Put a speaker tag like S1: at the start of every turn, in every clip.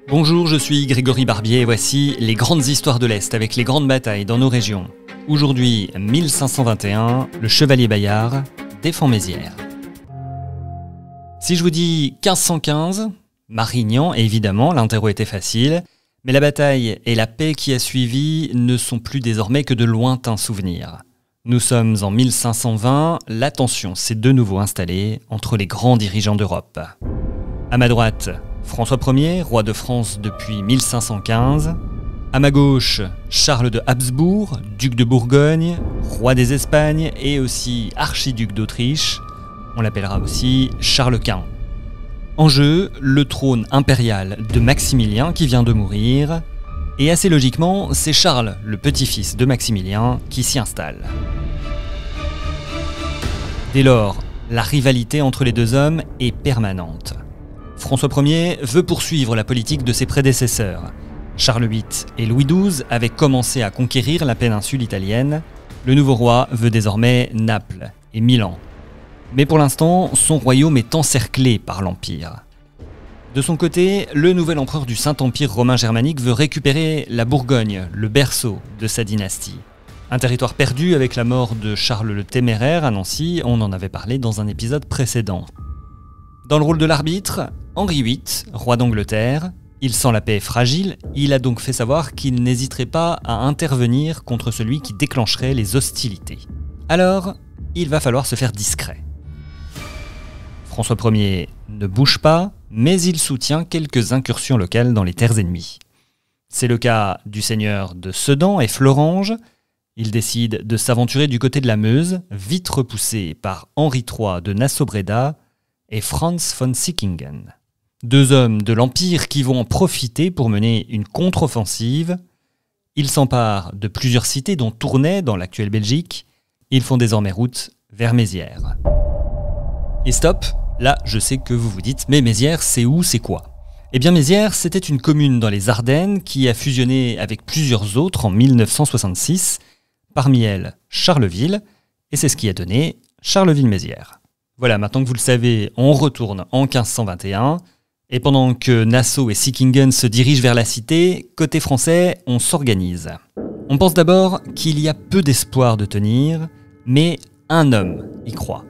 S1: Bonjour, je suis Grégory Barbier et voici les grandes histoires de l'Est avec les grandes batailles dans nos régions. Aujourd'hui, 1521, le chevalier Bayard défend Mézières. Si je vous dis 1515, Marignan, évidemment, l'interro était facile, mais la bataille et la paix qui a suivi ne sont plus désormais que de lointains souvenirs. Nous sommes en 1520, la tension s'est de nouveau installée entre les grands dirigeants d'Europe. À ma droite, François Ier, roi de France depuis 1515. À ma gauche, Charles de Habsbourg, duc de Bourgogne, roi des Espagnes et aussi archiduc d'Autriche. On l'appellera aussi Charles Quint. En jeu, le trône impérial de Maximilien qui vient de mourir. Et assez logiquement, c'est Charles, le petit-fils de Maximilien, qui s'y installe. Dès lors, la rivalité entre les deux hommes est permanente. François Ier veut poursuivre la politique de ses prédécesseurs. Charles VIII et Louis XII avaient commencé à conquérir la péninsule italienne. Le nouveau roi veut désormais Naples et Milan. Mais pour l'instant, son royaume est encerclé par l'Empire. De son côté, le nouvel empereur du Saint-Empire romain germanique veut récupérer la Bourgogne, le berceau de sa dynastie. Un territoire perdu avec la mort de Charles le Téméraire à Nancy, on en avait parlé dans un épisode précédent. Dans le rôle de l'arbitre, Henri VIII, roi d'Angleterre, il sent la paix fragile, il a donc fait savoir qu'il n'hésiterait pas à intervenir contre celui qui déclencherait les hostilités. Alors, il va falloir se faire discret. François Ier ne bouge pas, mais il soutient quelques incursions locales dans les terres ennemies. C'est le cas du seigneur de Sedan et Florange. Il décide de s'aventurer du côté de la Meuse, vite repoussé par Henri III de Nassau-Breda et Franz von Sickingen. Deux hommes de l'Empire qui vont en profiter pour mener une contre-offensive. Ils s'emparent de plusieurs cités dont Tournai dans l'actuelle Belgique. Ils font désormais route vers Mézières. Et stop, là je sais que vous vous dites, mais Mézières c'est où, c'est quoi ? Eh bien Mézières c'était une commune dans les Ardennes qui a fusionné avec plusieurs autres en 1966, parmi elles Charleville, et c'est ce qui a donné Charleville-Mézières. Voilà, maintenant que vous le savez, on retourne en 1521, et pendant que Nassau et Sickingen se dirigent vers la cité, côté français, on s'organise. On pense d'abord qu'il y a peu d'espoir de tenir, mais un homme y croit.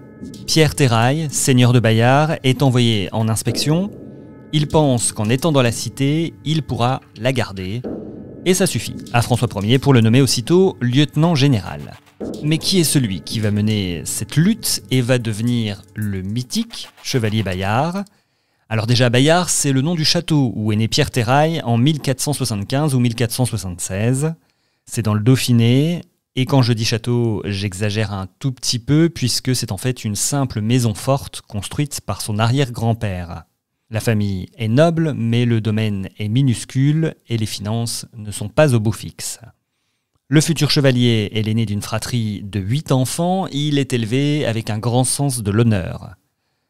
S1: Pierre Terrail, seigneur de Bayard, est envoyé en inspection. Il pense qu'en étant dans la cité, il pourra la garder. Et ça suffit à François Ier pour le nommer aussitôt lieutenant général. Mais qui est celui qui va mener cette lutte et va devenir le mythique chevalier Bayard ? Alors déjà, Bayard, c'est le nom du château où est né Pierre Terrail en 1475 ou 1476. C'est dans le Dauphiné. Et quand je dis château, j'exagère un tout petit peu puisque c'est en fait une simple maison forte construite par son arrière-grand-père. La famille est noble, mais le domaine est minuscule et les finances ne sont pas au beau fixe. Le futur chevalier est l'aîné d'une fratrie de 8 enfants, il est élevé avec un grand sens de l'honneur.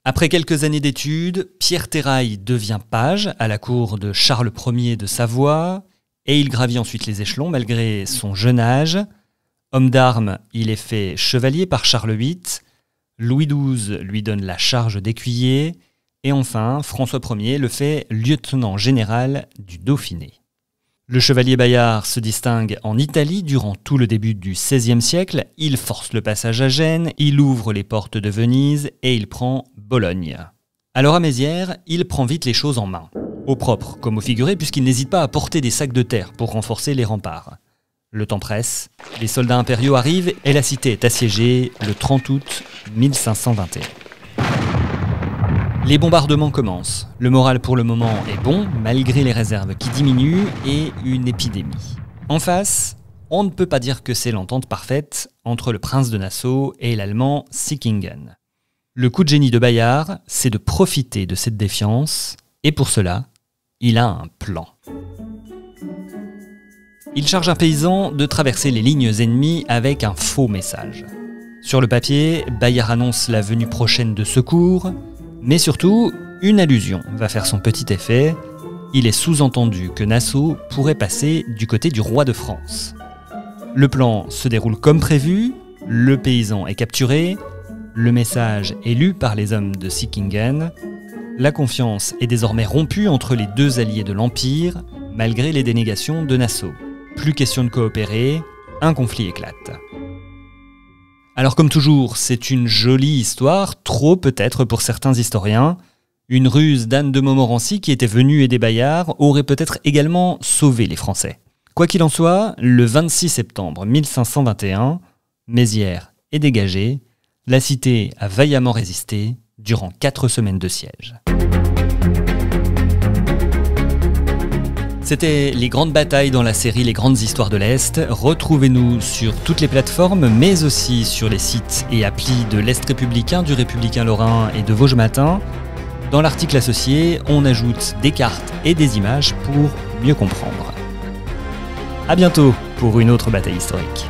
S1: Après quelques années d'études, Pierre Terrail devient page à la cour de Charles Ier de Savoie et il gravit ensuite les échelons malgré son jeune âge. Homme d'armes, il est fait chevalier par Charles VIII, Louis XII lui donne la charge d'écuyer, et enfin François Ier le fait lieutenant général du Dauphiné. Le chevalier Bayard se distingue en Italie durant tout le début du XVIe siècle, il force le passage à Gênes, il ouvre les portes de Venise et il prend Bologne. Alors à Mézières, il prend vite les choses en main, au propre comme au figuré puisqu'il n'hésite pas à porter des sacs de terre pour renforcer les remparts. Le temps presse, les soldats impériaux arrivent et la cité est assiégée le 30 août 1521. Les bombardements commencent. Le moral pour le moment est bon, malgré les réserves qui diminuent et une épidémie. En face, on ne peut pas dire que c'est l'entente parfaite entre le prince de Nassau et l'allemand Sickingen. Le coup de génie de Bayard, c'est de profiter de cette défiance, et pour cela, il a un plan. Il charge un paysan de traverser les lignes ennemies avec un faux message. Sur le papier, Bayard annonce la venue prochaine de secours, mais surtout, une allusion va faire son petit effet. Il est sous-entendu que Nassau pourrait passer du côté du roi de France. Le plan se déroule comme prévu, le paysan est capturé, le message est lu par les hommes de Sickingen, La confiance est désormais rompue entre les deux alliés de l'Empire, malgré les dénégations de Nassau. Plus question de coopérer, un conflit éclate. Alors comme toujours, c'est une jolie histoire, trop peut-être pour certains historiens. Une ruse d'Anne de Montmorency qui était venue aider Bayard aurait peut-être également sauvé les Français. Quoi qu'il en soit, le 26 septembre 1521, Mézières est dégagée, la cité a vaillamment résisté durant 4 semaines de siège. C'était les grandes batailles dans la série Les Grandes Histoires de l'Est. Retrouvez-nous sur toutes les plateformes, mais aussi sur les sites et applis de l'Est républicain, du Républicain Lorrain et de Vosges Matin. Dans l'article associé, on ajoute des cartes et des images pour mieux comprendre. À bientôt pour une autre bataille historique.